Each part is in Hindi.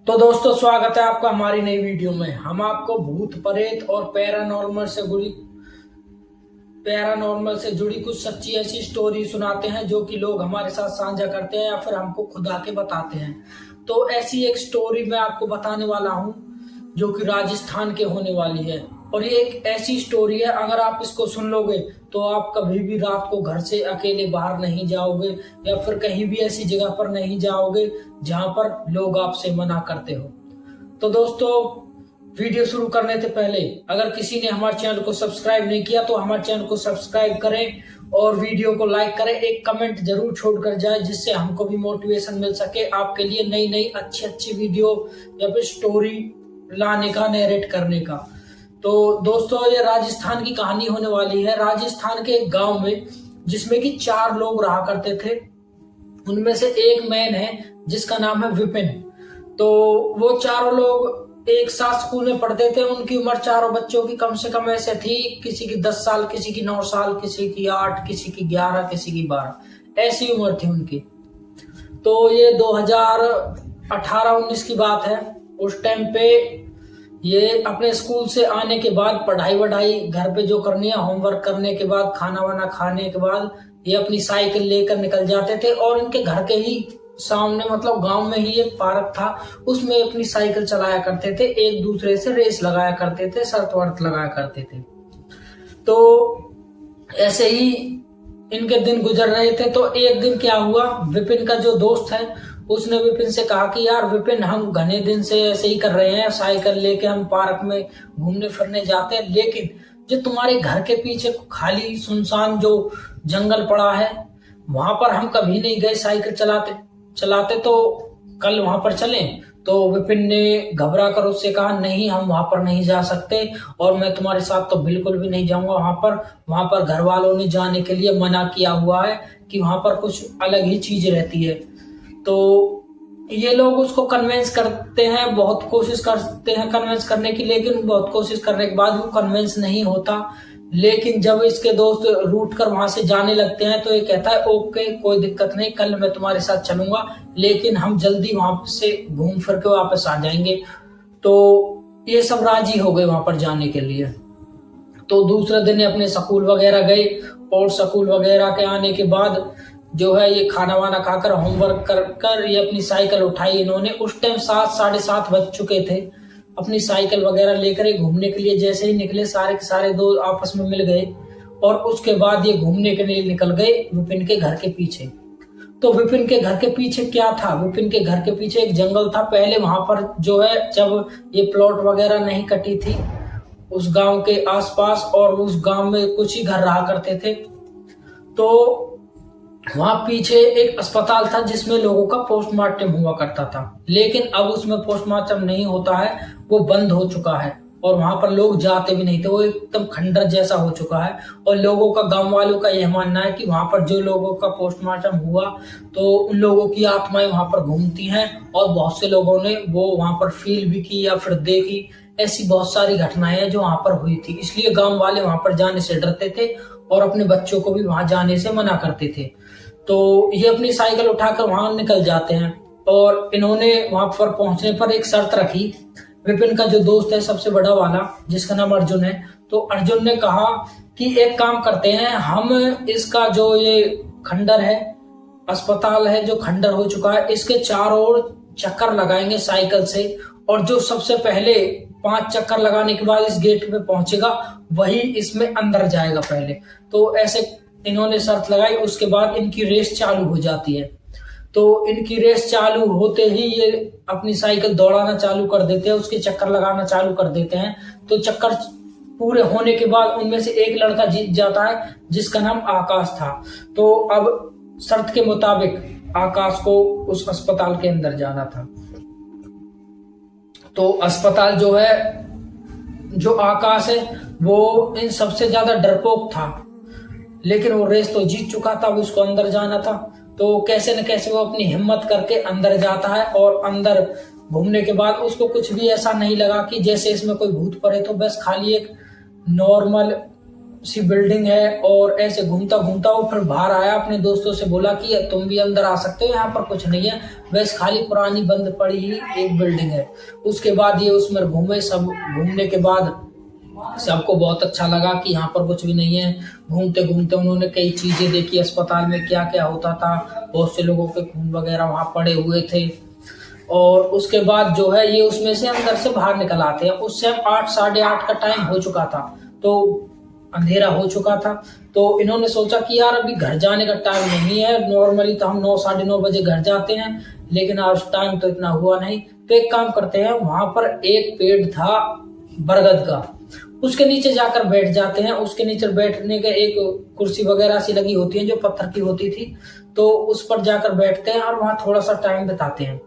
तो दोस्तों स्वागत है आपका हमारी नई वीडियो में। हम आपको भूत प्रेत और पैरानॉर्मल से जुड़ी कुछ सच्ची ऐसी स्टोरी सुनाते हैं जो कि लोग हमारे साथ साझा करते हैं या फिर हमको खुद आके बताते हैं। तो ऐसी एक स्टोरी मैं आपको बताने वाला हूँ जो कि राजस्थान के होने वाली है। और ये एक ऐसी स्टोरी है, अगर आप इसको सुन लोगे तो आप कभी भी रात को घर से अकेले बाहर नहीं जाओगे या फिर कहीं भी ऐसी जगह पर नहीं जाओगे जहां पर लोग आपसे मना करते हो। तो दोस्तों, वीडियो शुरू करने से पहले अगर किसी ने हमारे चैनल को सब्सक्राइब नहीं किया तो हमारे चैनल को सब्सक्राइब करें और वीडियो को लाइक करें। एक कमेंट जरूर छोड़कर जाए जिससे हमको भी मोटिवेशन मिल सके आपके लिए नई नई अच्छी वीडियो या फिर स्टोरी लाने का, नरेट करने का। तो दोस्तों, ये राजस्थान की कहानी होने वाली है। राजस्थान के एक गांव में जिसमें कि 4 लोग रहा करते थे, उनमें से एक मैन है जिसका नाम है विपिन। तो वो चारों लोग एक साथ स्कूल में पढ़ते थे। उनकी उम्र चारों बच्चों की कम से कम ऐसे थी, किसी की 10 साल, किसी की 9 साल, किसी की 8, किसी की 11, किसी की 12, ऐसी उम्र थी उनकी। तो ये 2018-19 की बात है। उस टाइम पे ये अपने स्कूल से आने के बाद पढ़ाई वढ़ाई घर पे जो करनी है, होमवर्क करने के बाद, खाना वाना खाने के बाद ये अपनी साइकिल लेकर निकल जाते थे और इनके घर के ही सामने, मतलब गांव में ही एक पार्क था, उसमें अपनी साइकिल चलाया करते थे, एक दूसरे से रेस लगाया करते थे, शर्त वर्त लगाया करते थे। तो ऐसे ही इनके दिन गुजर रहे थे। तो एक दिन क्या हुआ, विपिन का जो दोस्त है उसने विपिन से कहा कि यार विपिन, हम घने दिन से ऐसे ही कर रहे हैं, साइकिल लेके हम पार्क में घूमने फिरने जाते हैं, लेकिन जो तुम्हारे घर के पीछे खाली सुनसान जो जंगल पड़ा है वहां पर हम कभी नहीं गए साइकिल चलाते, तो कल वहां पर चलें। तो विपिन ने घबरा कर उससे कहा, नहीं हम वहां पर नहीं जा सकते और मैं तुम्हारे साथ तो बिल्कुल भी नहीं जाऊंगा वहां पर घर वालों ने जाने के लिए मना किया हुआ है कि वहां पर कुछ अलग ही चीज रहती है। तो ये लोग उसको कन्विंस करते हैं, बहुत कोशिश करते हैं कन्विंस करने की, लेकिन बहुत कोशिश करने के बाद वो कन्विंस नहीं होता। लेकिन जब इसके दोस्त रूठ कर वहां से जाने लगते हैं तो ये कहता है, ओके कोई दिक्कत नहीं, कल मैं तुम्हारे साथ चलूंगा, लेकिन हम जल्दी वहां से घूम फिर के वापस आ जाएंगे। तो ये सब राजी हो गए वहां पर जाने के लिए। तो दूसरे दिन अपने स्कूल वगैरह गए और स्कूल वगैरह के आने के बाद जो है ये खाना वाना खाकर, होमवर्क कर ये अपनी साइकिल उठाई इन्होंने। उस टाइम 7, 7:30 बज चुके थे। अपनी साइकिल वगैरह लेकर घूमने के लिए जैसे ही निकले, सारे के सारे दो आपस में मिल गए और उसके बाद ये घूमने के लिए निकल गए विपिन के घर के पीछे। तो विपिन के घर के पीछे क्या था, विपिन के घर के पीछे एक जंगल था। पहले वहां पर जो है, जब ये प्लॉट वगैरह नहीं कटी थी उस गांव के आसपास, और उस गांव में कुछ ही घर रहा करते थे, तो वहां पीछे एक अस्पताल था जिसमें लोगों का पोस्टमार्टम हुआ करता था। लेकिन अब उसमें पोस्टमार्टम नहीं होता है, वो बंद हो चुका है और वहां पर लोग जाते भी नहीं थे, वो एकदम खंडर जैसा हो चुका है। और लोगों का, गांव वालों का यह मानना है कि वहां पर जो लोगों का पोस्टमार्टम हुआ तो उन लोगों की आत्माएं वहां पर घूमती हैं और बहुत से लोगों ने वो वहां पर फील भी की या फिर देखी। ऐसी बहुत सारी घटनाएं हैं जो वहां पर हुई थी, इसलिए गांव वाले वहां पर जाने से डरते थे और अपने बच्चों को भी वहां जाने से मना करते थे। तो ये अपनी साइकिल उठाकर वहां निकल जाते हैं और इन्होंने वहां पर पहुंचने पर एक शर्त रखी। विपिन का जो दोस्त है सबसे बड़ा वाला, जिसका नाम अर्जुन है, तो अर्जुन ने कहा कि एक काम करते हैं, हम इसका जो ये खंडर है, अस्पताल है जो खंडर हो चुका है, इसके चारों ओर चक्कर लगाएंगे साइकिल से, और जो सबसे पहले 5 चक्कर लगाने के बाद इस गेट पे पहुंचेगा वही इसमें अंदर जाएगा पहले। तो ऐसे इन्होंने शर्त लगाई। उसके बाद इनकी रेस चालू हो जाती है। तो इनकी रेस चालू होते ही ये अपनी साइकिल दौड़ाना चालू कर देते हैं, उसके चक्कर लगाना चालू कर देते हैं। तो चक्कर पूरे होने के बाद उनमें से एक लड़का जीत जाता है जिसका नाम आकाश था। तो अब शर्त के मुताबिक आकाश को उस अस्पताल के अंदर जाना था। तो अस्पताल जो है, जो आकाश है वो इन सबसे ज्यादा डरपोक था, लेकिन वो रेस तो जीत चुका था, अब उसको अंदर जाना था। तो कैसे न कैसे वो अपनी हिम्मत करके अंदर जाता है और अंदर घूमने के बाद उसको कुछ भी ऐसा नहीं लगा कि जैसे इसमें कोई भूत पड़े, तो बस खाली एक नॉर्मल सी बिल्डिंग है और ऐसे घूमता घूमता वो फिर बाहर आया, अपने दोस्तों से बोला कि तुम भी अंदर आ सकते हो, यहाँ पर कुछ नहीं है, बस खाली पुरानी बंद पड़ी ही एक बिल्डिंग है। उसके बाद ये उसमें घूमे, सब घूमने के बाद सबको बहुत अच्छा लगा कि यहाँ पर कुछ भी नहीं है। घूमते घूमते उन्होंने कई चीजें देखी, अस्पताल में क्या क्या होता था, बहुत से लोगों के खून वगैरह वहां पड़े हुए थे। और उसके बाद जो है ये उसमें से अंदर से बाहर निकल आते हैं। उस टाइम 8 साढ़े 8 का टाइम हो चुका था, तो अंधेरा हो चुका था। तो इन्होंने सोचा कि यार अभी घर जाने का टाइम नहीं है, नॉर्मली तो हम 9 साढ़े 9 बजे घर जाते हैं, लेकिन आज टाइम तो इतना हुआ नहीं। तो एक काम करते हैं, वहां पर एक पेड़ था बरगद का, उसके नीचे जाकर बैठ जाते हैं। उसके नीचे बैठने के एक कुर्सी वगैरह सी लगी होती है जो पत्थर की होती थी, तो उस पर जाकर बैठते हैं और वहां थोड़ा सा टाइम बिताते हैं।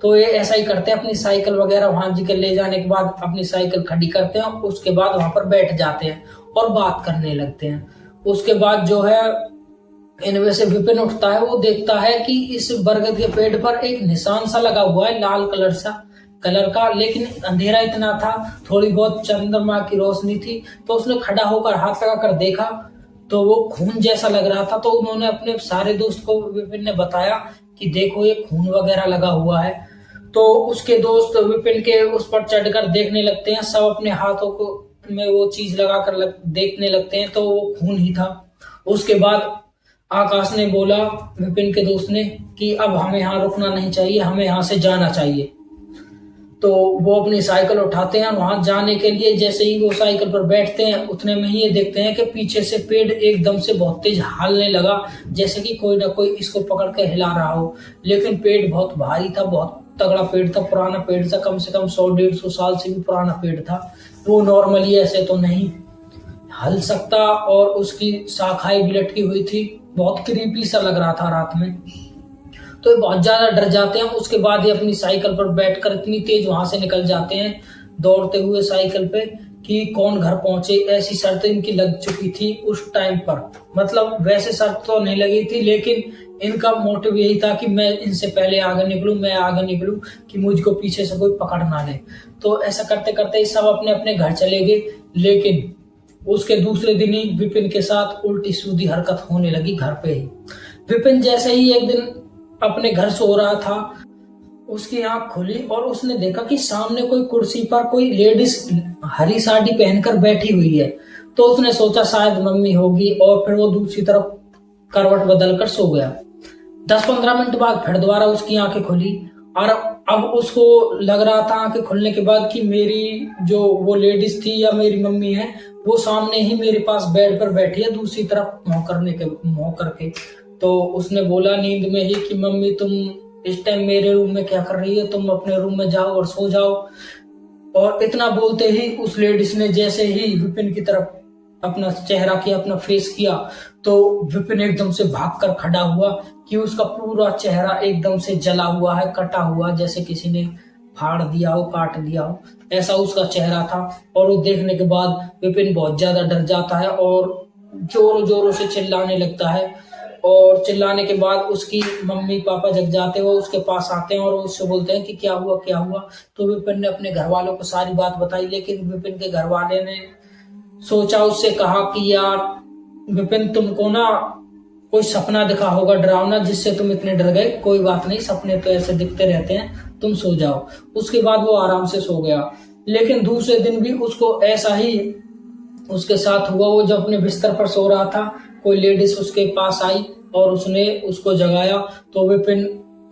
तो ये ऐसा ही करते हैं, अपनी साइकिल वगैरह वहां जी के ले जाने के बाद अपनी साइकिल खड़ी करते हैं, उसके बाद वहां पर बैठ जाते हैं और बात करने लगते हैं। उसके बाद जो है इनमें से विपिन उठता है, वो देखता है कि इस बरगद के पेड़ पर एक निशान सा लगा हुआ है लाल कलर का, लेकिन अंधेरा इतना था, थोड़ी बहुत चंद्रमा की रोशनी थी। तो उसने खड़ा होकर हाथ लगा कर देखा, तो वो खून जैसा लग रहा था। तो उन्होंने अपने सारे दोस्त को विपिन ने बताया कि देखो ये खून वगैरह लगा हुआ है। तो उसके दोस्त विपिन के उस पर चढ़कर देखने लगते हैं, सब अपने हाथों को में वो चीज लगा कर देखने लगते हैं, तो वो खून ही था। उसके बाद आकाश ने बोला विपिन के दोस्त ने कि अब हमें यहाँ रुकना नहीं चाहिए, हमें यहाँ से जाना चाहिए। तो वो अपनी साइकिल उठाते हैं, वहां जाने के लिए जैसे ही वो साइकिल पर बैठते हैं उतने में ही ये देखते हैं कि पीछे से पेड़ एकदम से बहुत तेज हिलने लगा, जैसे कि कोई ना कोई इसको पकड़ के हिला रहा हो। लेकिन पेड़ बहुत भारी था, बहुत तगड़ा पेड़ था, पुराना पेड़ था, कम से कम 100-150 साल से भी पुराना पेड़ था। वो नॉर्मली ऐसे तो नहीं हल सकता, और उसकी शाखाएं भी लटकी हुई थी, बहुत क्रीपी सा लग रहा था रात में। तो ये बहुत ज्यादा डर जाते हैं। उसके बाद ये अपनी साइकिल पर बैठकर इतनी तेज वहां से निकल जाते हैं दौड़ते हुए साइकिल पे कि कौन घर पहुंचे, ऐसी शर्त इनकी लग चुकी थी उस टाइम पर। मतलब वैसे शर्त तो नहीं लगी थी, लेकिन इनका मोटिव यही था कि मैं इनसे पहले आगे निकलूं, मैं आगे निकलूं, कि मुझको पीछे से कोई पकड़ ना ले। तो ऐसा करते करते सब अपने अपने घर चले गए। लेकिन उसके दूसरे दिन ही विपिन के साथ उल्टी सीधी हरकत होने लगी घर पे ही। विपिन जैसे ही एक दिन अपने घर सो रहा था, उसकी आंख खुली और उसने देखा कि सामने कोई कुर्सी पर कोई लेडीज हरी साड़ी पहनकर बैठी हुई है। तो उसने सोचा शायद मम्मी होगी, और फिर वो दूसरी तरफ करवट बदलकर सो गया। 10-15 मिनट बाद फिर दोबारा उसकी आंखें खुली, और अब उसको लग रहा था आंखें खुलने के बाद कि मेरी जो वो लेडीज थी या मेरी मम्मी है, वो सामने ही मेरे पास बेड पर बैठी है, दूसरी तरफ मुंह करके। तो उसने बोला नींद में ही कि मम्मी तुम इस टाइम मेरे रूम में क्या कर रही है, तुम अपने रूम में जाओ और सो जाओ। और इतना बोलते ही उस लेडीज ने जैसे ही विपिन की तरफ अपना चेहरा किया, अपना फेस किया, तो विपिन एकदम से भागकर खड़ा हुआ कि उसका पूरा चेहरा एकदम से जला हुआ है, कटा हुआ, जैसे किसी ने फाड़ दिया हो, काट दिया हो, ऐसा उसका चेहरा था। और वो देखने के बाद विपिन बहुत ज्यादा डर जाता है और जोरों जोरों से चिल्लाने लगता है। और चिल्लाने के बाद उसकी मम्मी पापा जग जाते हैं, वो उसके पास आते हैं और उससे बोलते हैं कि क्या हुआ क्या हुआ। तो विपिन ने अपने घर वालों को सारी बात बताई, लेकिन विपिन के घर वाले ने सोचा, उससे कहा कि यार विपिन तुमको ना कोई सपना दिखा होगा डरावना, जिससे तुम इतने डर गए, कोई बात नहीं, सपने तो ऐसे दिखते रहते हैं, तुम सो जाओ। उसके बाद वो आराम से सो गया। लेकिन दूसरे दिन भी उसको ऐसा ही उसके साथ हुआ। वो जब अपने बिस्तर पर सो रहा था, कोई लेडीज उसके पास आई और उसने उसको जगाया। तो विपिन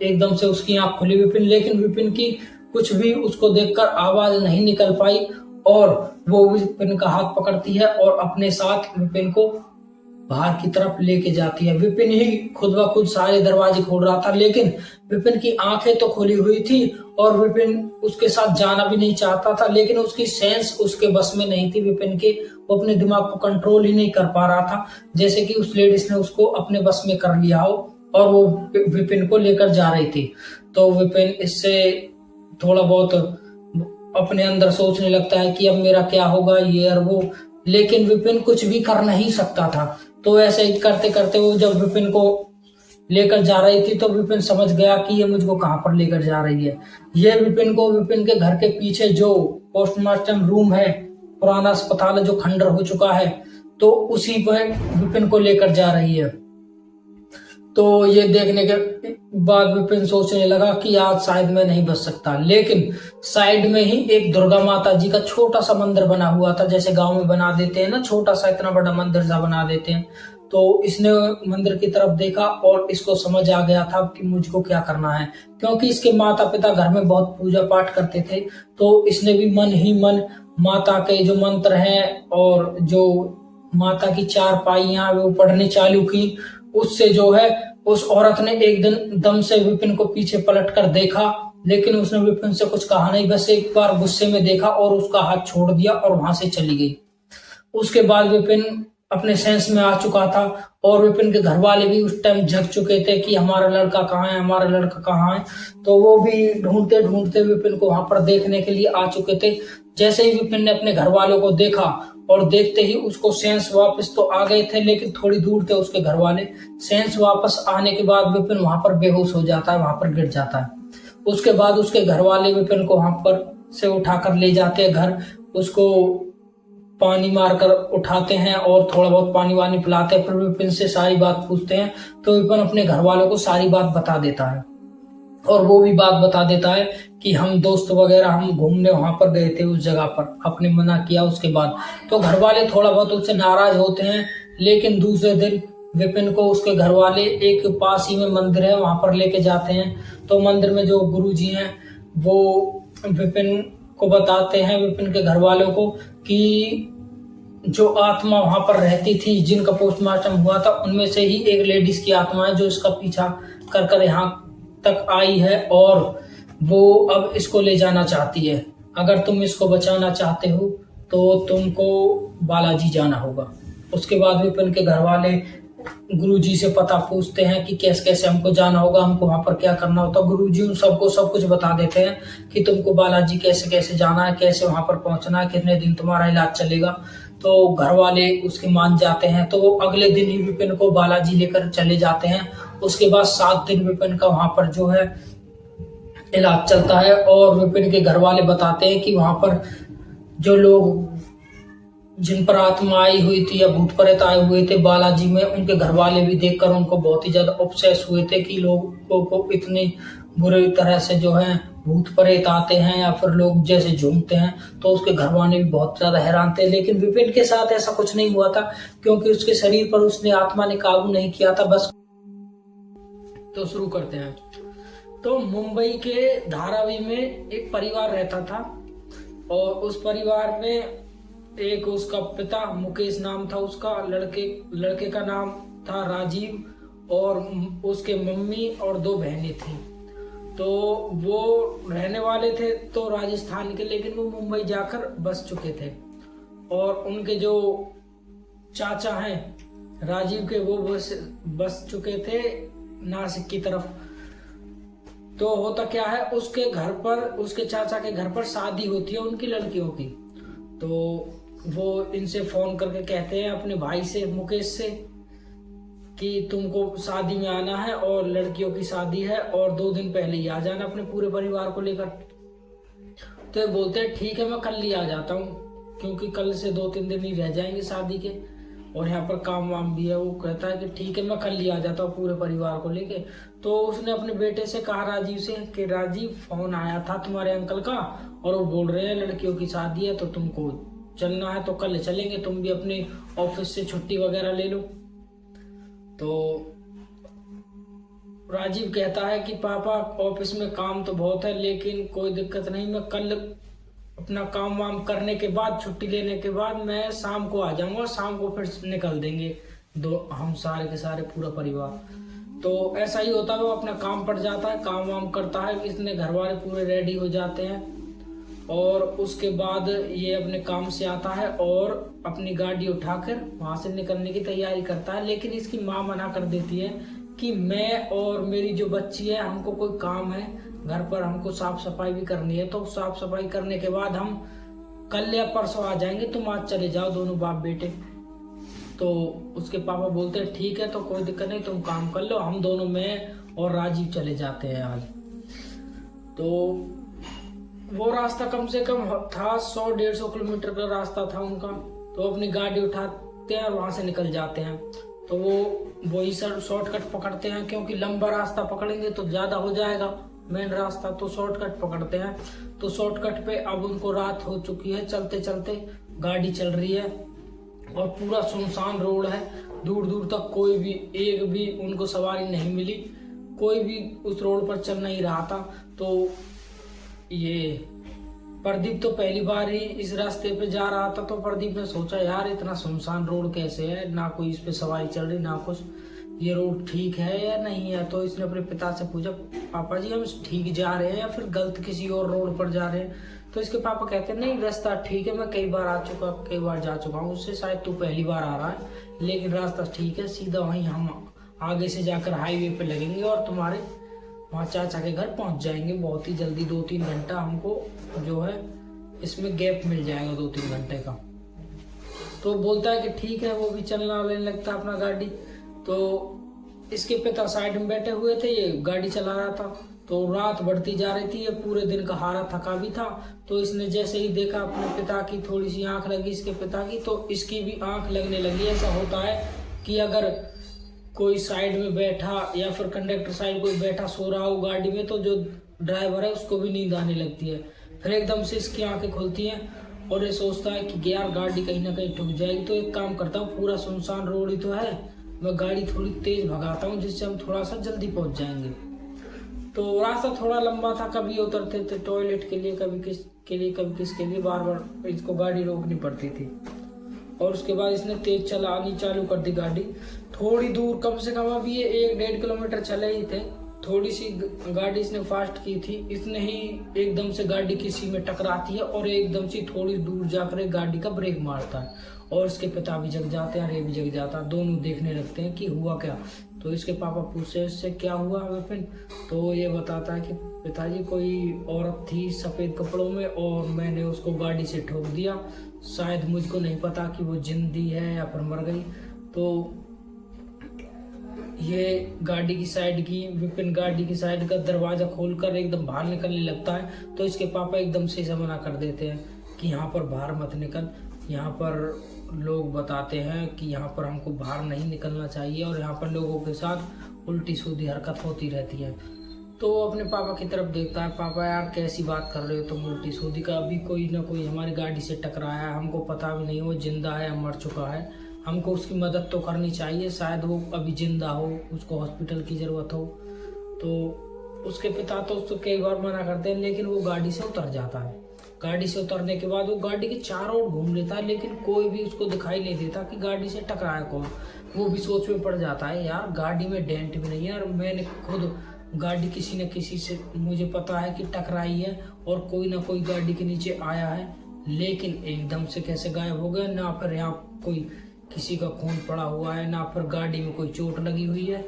एकदम से उसकी आंख खुली लेकिन विपिन की कुछ भी उसको देखकर आवाज नहीं निकल पाई, और वो विपिन का हाथ पकड़ती है और अपने साथ विपिन को बाहर की तरफ लेके जाती है। विपिन ही खुद ब खुद सारे दरवाजे खोल रहा था, लेकिन विपिन की आंखें तो खुली हुई थी और विपिन उसके साथ जाना भी नहीं चाहता था, लेकिन उसकी सेंस उसके बस में नहीं थी। विपिन के वो अपने दिमाग को कंट्रोल ही नहीं कर पा रहा था, जैसे कि उस लेडीज ने उसको अपने बस में कर लिया हो और वो विपिन को लेकर जा रही थी। तो विपिन इससे थोड़ा बहुत अपने अंदर सोचने लगता है कि अब मेरा क्या होगा, ये और वो, लेकिन विपिन कुछ भी कर नहीं सकता था। तो ऐसे ही करते करते वो जब विपिन को लेकर जा रही थी, तो विपिन समझ गया कि ये मुझको कहाँ पर लेकर जा रही है। ये विपिन को विपिन के घर के पीछे जो पोस्टमार्टम रूम है, पुराना अस्पताल है जो खंडर हो चुका है, तो उसी पर विपिन को लेकर जा रही है। तो ये देखने के बाद विपिन सोचने लगा कि आज शायद मैं नहीं बच सकता, लेकिन साइड में ही एक दुर्गा माता जी का छोटा सा मंदिर बना हुआ था, जैसे गांव में बना देते हैं ना, छोटा सा इतना बड़ा मंदिर सा बना देते हैं। तो इसने मंदिर की तरफ देखा और इसको समझ आ गया था कि मुझको क्या करना है, क्योंकि इसके माता पिता घर में बहुत पूजा पाठ करते थे। तो इसने भी मन ही मन माता के जो मंत्र हैं और जो माता की चार पाइयां वो पढ़नी चालू की। उससे जो है उस औरत ने एक दिन दम से विपिन को पीछे पलट कर देखा, लेकिन उसने विपिन से कुछ कहा नहीं, बस एक बार गुस्से में देखा और उसका हाथ छोड़ दिया और वहां से चली गई। उसके बाद विपिन अपने सेंस में आ चुका था और विपिन के घर वाले भी उस टाइम जग चुके थे कि हमारा लड़का कहाँ है, हमारा लड़का कहाँ है। तो वो भी ढूंढते ढूंढते विपिन को वहां पर देखने के लिए आ चुके थे। जैसे ही विपिन ने अपने घर वालों को देखा और देखते ही उसको सेंस वापस तो आ गए थे, लेकिन थोड़ी दूर थे उसके घर वाले। सेंस वापस आने के बाद विपिन वहां पर बेहोश हो जाता है, वहां पर गिर जाता है। उसके बाद उसके घर वाले विपिन को वहां पर से उठाकर ले जाते हैं घर, उसको पानी मारकर उठाते हैं और थोड़ा बहुत पानी वानी पिलाते हैं। फिर विपिन से सारी बात पूछते हैं तो विपिन अपने घर वालों को सारी बात बता देता है और वो भी बात बता देता है कि हम दोस्त वगैरह हम घूमने वहां पर गए थे उस जगह पर, अपने मना किया। उसके बाद तो घर वाले थोड़ा बहुत उससे नाराज होते हैं, लेकिन दूसरे दिन विपिन को उसके घर वाले एक पास ही में मंदिर है वहां पर लेके जाते हैं। तो मंदिर में जो गुरुजी हैं वो विपिन को बताते हैं, विपिन के घर वालों को, कि जो आत्मा वहां पर रहती थी जिनका पोस्टमार्टम हुआ था उनमें से ही एक लेडीज की आत्मा है जो इसका पीछा कर कर यहाँ तक आई है और वो अब इसको ले जाना चाहती है। अगर तुम इसको बचाना चाहते हो तो तुमको बालाजी जाना होगा। उसके बाद विपिन के घर वाले गुरुजी से पता पूछते हैं कि कैसे कैसे हमको जाना होगा, हमको वहां पर क्या करना होता है। गुरुजी उन सबको सब कुछ बता देते हैं कि तुमको बालाजी कैसे कैसे जाना है, कैसे वहां पर पहुंचना है, कितने दिन तुम्हारा इलाज चलेगा। तो घर वाले उसके मान जाते हैं। तो वो अगले दिन ही विपिन को बालाजी लेकर चले जाते हैं। उसके बाद 7 दिन विपिन का वहां पर जो है इलाज चलता है और विपिन के घर वाले बताते हैं कि वहां पर जो लोग जिन पर आत्मा आई हुई थी या भूत प्रेत आए हुए थे बालाजी में, उनके घर वाले भी देखकर उनको बहुत ही ज्यादा ऑब्सेस हुए थे कि लोगों को इतनी बुरी तरह से जो है भूत प्रेत आते हैं या फिर लोग जैसे झूमते हैं। तो उसके घर वाले भी बहुत ज्यादा हैरान थे, लेकिन विपिन के साथ ऐसा कुछ नहीं हुआ था क्योंकि उसके शरीर पर उसने आत्मा ने काबू नहीं किया था बस। तो शुरू करते हैं। तो मुंबई के धारावी में एक परिवार रहता था और उस परिवार में एक उसका पिता मुकेश नाम था, उसका लड़के का नाम था राजीव और उसके मम्मी और 2 बहनें थी। तो वो रहने वाले थे तो राजस्थान के, लेकिन वो मुंबई जाकर बस चुके थे और उनके जो चाचा हैं राजीव के वो बस चुके थे नासिक की तरफ। तो होता क्या है, उसके घर पर, उसके चाचा के घर पर शादी होती है उनकी लड़कियों की। तो वो इनसे फोन करके कहते हैं अपने भाई से, मुकेश से, कि तुमको शादी में आना है और लड़कियों की शादी है और 2 दिन पहले ही आ जाना अपने पूरे परिवार को लेकर। तो ये बोलते हैं ठीक है मैं कल ही आ जाता हूँ, क्योंकि कल से 2-3 दिन ही रह जाएंगे शादी के और यहाँ पर काम वाम भी है। वो कहता है कि ठीक है मैं कल ही आ जाता हूँ पूरे परिवार को लेके। तो उसने अपने बेटे से कहा राजीव से कि राजीव फोन आया था तुम्हारे अंकल का और वो बोल रहे हैं लड़कियों की शादी है तो तुमको चलना है, तो कल चलेंगे, तुम भी अपने ऑफिस से छुट्टी वगैरह ले लो। तो राजीव कहता है कि पापा ऑफिस में काम तो बहुत है लेकिन कोई दिक्कत नहीं, मैं कल अपना काम वाम करने के बाद, छुट्टी लेने के बाद मैं शाम को आ जाऊंगा, शाम को फिर निकल देंगे हम सारे के सारे पूरा परिवार। तो ऐसा ही होता है, वो अपना काम पड़ जाता है, काम वाम करता है, इसने घर वाले पूरे रेडी हो जाते हैं और उसके बाद ये अपने काम से आता है और अपनी गाड़ी उठाकर वहां से निकलने की तैयारी करता है। लेकिन इसकी माँ मना कर देती है कि मैं और मेरी जो बच्ची है हमको कोई काम है घर पर, हमको साफ सफाई भी करनी है, तो साफ सफाई करने के बाद हम कल या परसों आ जाएंगे, तुम आज चले जाओ दोनों बाप बेटे। तो उसके पापा बोलते हैं ठीक है तो कोई दिक्कत नहीं, तुम काम कर लो, हम दोनों, मैं और राजीव चले जाते हैं आज। तो वो रास्ता कम से कम था 100-150 किलोमीटर का रास्ता था उनका। तो अपनी गाड़ी रुकते हैं और वहां से निकल जाते हैं। तो वो वही सर शॉर्टकट पकड़ते हैं, क्योंकि लंबा रास्ता पकड़ेंगे तो ज्यादा हो जाएगा मेन रास्ता, तो शॉर्टकट पकड़ते हैं। तो शॉर्टकट पे अब उनको रात हो चुकी है, चलते चलते गाड़ी चल रही है और पूरा सुनसान रोड है, दूर दूर तक कोई भी एक भी उनको सवारी नहीं मिली, कोई भी उस रोड पर चल नहीं रहा था। तो ये प्रदीप तो पहली बार ही इस रास्ते पे जा रहा था, तो प्रदीप ने सोचा यार इतना सुनसान रोड कैसे है, ना कोई इस पे सवारी चल रही ना कुछ, ये रोड ठीक है या नहीं है। तो इसने अपने पिता से पूछा, पापा जी हम ठीक जा रहे हैं या फिर गलत किसी और रोड पर जा रहे हैं। तो इसके पापा कहते हैं नहीं रास्ता ठीक है, मैं कई बार जा चुका हूँ उससे, शायद तू पहली बार आ रहा है, लेकिन रास्ता ठीक है, सीधा वहीं हम आगे से जाकर हाईवे पे लगेंगे और तुम्हारे वहाँ चाचा के घर पहुँच जाएंगे बहुत ही जल्दी, 2-3 घंटा हमको जो है इसमें गैप मिल जाएगा 2-3 घंटे का। तो बोलता है कि ठीक है, वो भी चलना लेने लगता है अपना गाड़ी। तो इसके पिता साइड में बैठे हुए थे, ये गाड़ी चला रहा था। तो रात बढ़ती जा रही थी, ये पूरे दिन का हारा थका भी था। तो इसने जैसे ही देखा अपने पिता की थोड़ी सी आंख लगी इसके पिता की, तो इसकी भी आंख लगने लगी। ऐसा होता है कि अगर कोई साइड में बैठा या फिर कंडक्टर साइड कोई बैठा सो रहा हो गाड़ी में, तो जो ड्राइवर है उसको भी नींद आने लगती है। फिर एकदम से इसकी आंखें खुलती हैं और ये सोचता है कि यार गाड़ी कहीं ना कहीं ठुक जाएगी, तो एक काम करता हूँ, पूरा सुनसान रोड ही तो है, मैं गाड़ी थोड़ी तेज भगाता हूँ जिससे हम थोड़ा सा जल्दी पहुंच जाएंगे। तो रास्ता थोड़ा लंबा था, कभी उतरते थे टॉयलेट के लिए, कभी किसके लिए कभी किसके लिए, बार बार इसको गाड़ी रोकनी पड़ती थी। और उसके बाद इसने तेज चलानी चालू कर दी गाड़ी। थोड़ी दूर, कम से कम अभी ये 1-1.5 किलोमीटर चले ही थे, थोड़ी सी गाड़ी इसने फास्ट की थी, इसने ही एकदम से गाड़ी किसी में टकराती है और एकदम से थोड़ी दूर जाकर गाड़ी का ब्रेक मारता है और इसके पिता भी जग जाते हैं और ये भी जग जाता है। दोनों देखने लगते हैं कि हुआ क्या। तो इसके पापा पूछते हैं इससे क्या हुआ विपिन। तो ये बताता है कि पिताजी कोई औरत थी सफेद कपड़ों में और मैंने उसको गाड़ी से ठोक दिया, शायद मुझको नहीं पता कि वो जिंदी है या फिर मर गई। तो ये गाड़ी की साइड की विपिन गाड़ी की साइड का दरवाजा खोलकर एकदम बाहर निकलने लगता है। तो इसके पापा एकदम से इसे मना कर देते हैं कि यहाँ पर बाहर मत निकल, यहाँ पर लोग बताते हैं कि यहाँ पर हमको बाहर नहीं निकलना चाहिए और यहाँ पर लोगों के साथ उल्टी सीधी हरकत होती रहती है। तो वो अपने पापा की तरफ देखता है, पापा यार कैसी बात कर रहे हो तुम उल्टी सीधी का, अभी कोई ना कोई हमारी गाड़ी से टकराया है, हमको पता भी नहीं वो जिंदा है या मर चुका है, हमको उसकी मदद तो करनी चाहिए, शायद वो अभी जिंदा हो, उसको हॉस्पिटल की ज़रूरत हो। तो उसके पिता तो उसको कई बार मना करते हैं, लेकिन वो गाड़ी से उतर जाता है। गाड़ी से उतरने के बाद वो गाड़ी के चारों ओर घूम लेता है, लेकिन कोई भी उसको दिखाई नहीं देता कि गाड़ी से टकराया कौन। वो भी सोच में पड़ जाता है यार गाड़ी में डेंट भी नहीं है और मैंने खुद गाड़ी किसी न किसी से मुझे पता है कि टकराई है और कोई ना कोई गाड़ी के नीचे आया है, लेकिन एकदम से कैसे गायब हो गया। ना फिर यहाँ कोई किसी का खून पड़ा हुआ है, ना फिर गाड़ी में कोई चोट लगी हुई है।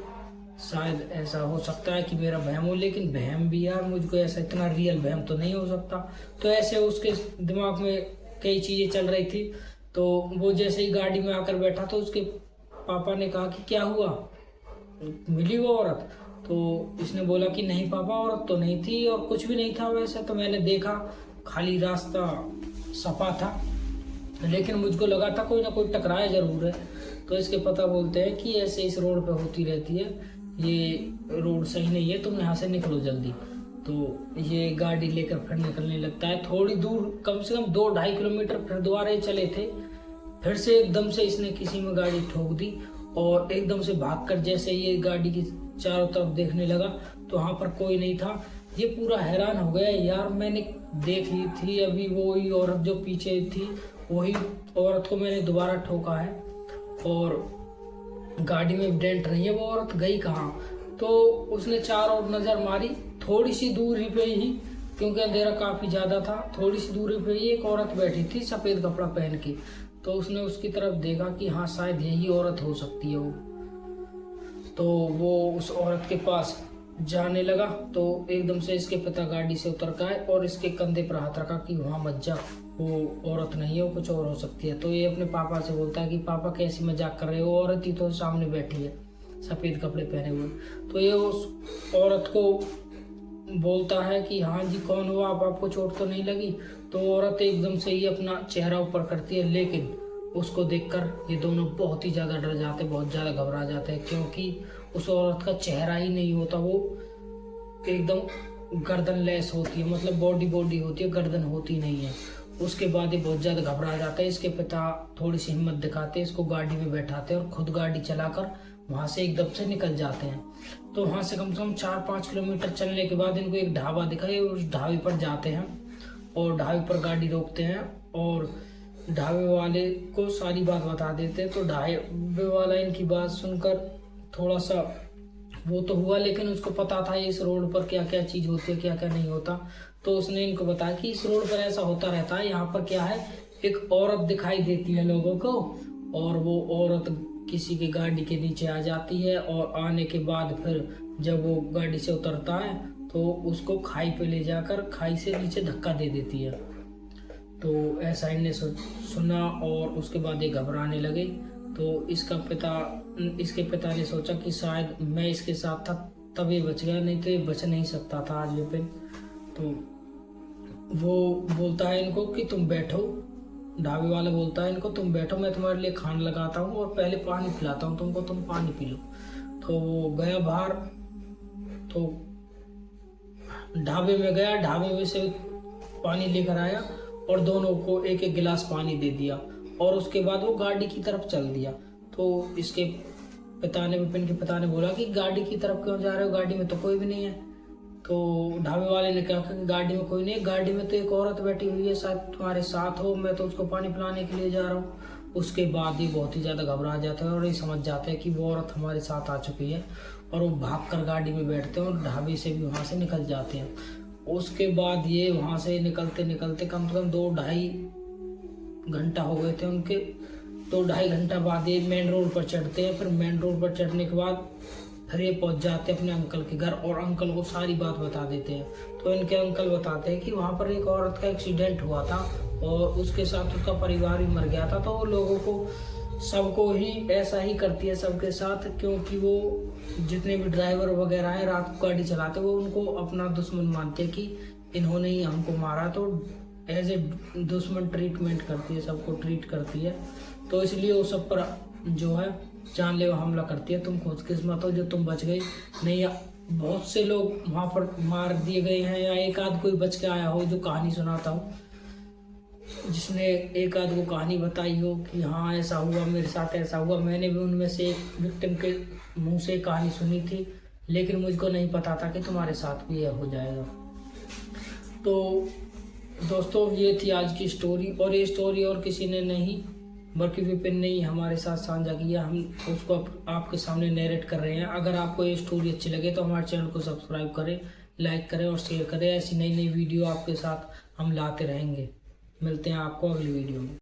शायद ऐसा हो सकता है कि मेरा वहम हो, लेकिन वहम भी यार मुझको ऐसा इतना रियल वहम तो नहीं हो सकता। तो ऐसे उसके दिमाग में कई चीजें चल रही थी। तो वो जैसे ही गाड़ी में आकर बैठा तो उसके पापा ने कहा कि क्या हुआ, मिली वो औरत। तो इसने बोला कि नहीं पापा, औरत तो नहीं थी और कुछ भी नहीं था, वैसे तो मैंने देखा खाली रास्ता सफा था, लेकिन मुझको लगा था कोई ना कोई टकराया जरूर है। तो इसके पता बोलते हैं कि ऐसे इस रोड पे होती रहती है, ये रोड सही नहीं है, तुम यहाँ से निकलो जल्दी। तो ये गाड़ी लेकर फिर निकलने लगता है। थोड़ी दूर, कम से कम 2-2.5 किलोमीटर फिर दोबारा चले थे, फिर से एकदम से इसने किसी में गाड़ी ठोक दी और एकदम से भागकर जैसे ये गाड़ी की चारों तरफ देखने लगा तो वहाँ पर कोई नहीं था। ये पूरा हैरान हो गया, यार मैंने देख ली थी अभी वही औरत जो पीछे थी, वही औरत को मैंने दोबारा ठोका है और गाड़ी में डेंट नहीं है, वो औरत गई कहाँ। तो उसने चारों ओर नजर मारी, थोड़ी सी दूरी पे ही, क्योंकि अंधेरा काफी ज्यादा था, थोड़ी सी दूरी पे ही एक औरत बैठी थी सफेद कपड़ा पहन के। तो उसने उसकी तरफ देखा कि हाँ शायद यही औरत हो सकती है वो। तो वो उस औरत के पास जाने लगा। तो एकदम से इसके पिता गाड़ी से उतर गए और इसके कंधे पर हाथ रखा कि वहां मत जा, वो औरत नहीं है, वो कुछ और हो सकती है। तो ये अपने पापा से बोलता है कि पापा कैसी मजाक कर रहे हो, औरत ही तो सामने बैठी है सफेद कपड़े पहने हुए। तो ये उस औरत को बोलता है कि हाँ जी कौन हो आप, आपको चोट तो नहीं लगी। तो औरत एकदम से ही अपना चेहरा ऊपर करती है, लेकिन उसको देखकर ये दोनों बहुत ही ज़्यादा डर जाते, बहुत ज़्यादा घबरा जाते हैं, क्योंकि उस औरत का चेहरा ही नहीं होता, वो एकदम गर्दन लेस होती है, मतलब बॉडी होती है, गर्दन होती नहीं है। उसके बाद ये बहुत ज़्यादा घबरा जाता है। इसके पिता थोड़ी सी हिम्मत दिखाते हैं, इसको गाड़ी में बैठाते हैं और खुद गाड़ी चलाकर वहाँ से एकदम से निकल जाते हैं। तो वहाँ से कम 4-5 किलोमीटर चलने के बाद इनको एक ढाबा दिखा, ये उस ढाबे पर जाते हैं और ढाबे पर गाड़ी रोकते हैं और ढाबे वाले को सारी बात बता देते हैं। तो ढाबे वाला इनकी बात सुनकर थोड़ा सा वो तो हुआ, लेकिन उसको पता था इस रोड पर क्या क्या चीज़ होती है, क्या क्या नहीं होता। तो उसने इनको बताया कि इस रोड पर ऐसा होता रहता है, यहाँ पर क्या है, एक औरत दिखाई देती है लोगों को और वो औरत किसी की गाड़ी के नीचे आ जाती है और आने के बाद फिर जब वो गाड़ी से उतरता है तो उसको खाई पे ले जाकर खाई से नीचे धक्का दे देती है। तो ऐसा इनने सुना और उसके बाद ये घबराने लगे। तो इसके पिता ने सोचा कि शायद मैं इसके साथ था तब ये बच गया, नहीं तो ये बच नहीं सकता था आज विपिन। तो वो बोलता है इनको कि तुम बैठो, ढाबे वाला बोलता है इनको तुम बैठो, मैं तुम्हारे लिए खाना लगाता हूँ और पहले पानी पिलाता हूँ तुमको, तुम पानी पी लो। तो वो गया बाहर, तो ढाबे में गया, ढाबे में से पानी लेकर आया और दोनों को एक एक गिलास पानी दे दिया और उसके बाद वो गाड़ी की तरफ चल दिया। तो इसके विपिन के पिता ने बोला कि गाड़ी की तरफ क्यों जा रहे हो, गाड़ी में तो कोई भी नहीं है। तो ढाबे वाले ने कहा कि गाड़ी में कोई नहीं है, गाड़ी में तो एक औरत बैठी हुई है, शायद तुम्हारे साथ हो, मैं तो उसको पानी पिलाने के लिए जा रहा हूँ। उसके बाद ये बहुत ही ज़्यादा घबरा जाते हैं और ये समझ जाते हैं कि वो औरत हमारे साथ आ चुकी है और वो भागकर गाड़ी में बैठते हैं और ढाबे से भी वहाँ से निकल जाते हैं। उसके बाद ये वहाँ से निकलते निकलते कम से कम 2-2.5 घंटा हो गए थे उनके। 2-2.5 घंटा बाद ये मेन रोड पर चढ़ते हैं। फिर मेन रोड पर चढ़ने के बाद फिर ये पहुंच जाते हैं अपने अंकल के घर और अंकल को सारी बात बता देते हैं। तो इनके अंकल बताते हैं कि वहाँ पर एक औरत का एक्सीडेंट हुआ था और उसके साथ उसका परिवार भी मर गया था। तो वो लोगों को सबको ही ऐसा ही करती है सबके साथ, क्योंकि वो जितने भी ड्राइवर वगैरह हैं रात को गाड़ी चलाते वो उनको अपना दुश्मन मानते हैं कि इन्होंने ही हमको मारा। तो एज ए दुश्मन ट्रीटमेंट करती है, सबको ट्रीट करती है। तो इसलिए वो सब पर जो है जानलेवा हमला करती है। तुम खुशकिस्मत हो जो तुम बच गई, नहीं बहुत से लोग वहाँ पर मार दिए गए हैं या एक आध कोई बच के आया हो जो कहानी सुनाता हो, जिसने एक आध को कहानी बताई हो कि हाँ ऐसा हुआ मेरे साथ, ऐसा हुआ। मैंने भी उनमें से एक विक्टिम के मुंह से कहानी सुनी थी, लेकिन मुझको नहीं पता था कि तुम्हारे साथ भी यह हो जाएगा। तो दोस्तों ये थी आज की स्टोरी, और ये स्टोरी और किसी ने नहीं बल्कि विपिन ने ही हमारे साथ साझा किया। हम उसको आपके सामने नरेट कर रहे हैं। अगर आपको ये स्टोरी अच्छी लगे तो हमारे चैनल को सब्सक्राइब करें, लाइक करें और शेयर करें। ऐसी नई नई वीडियो आपके साथ हम लाते रहेंगे। मिलते हैं आपको अगली वीडियो में।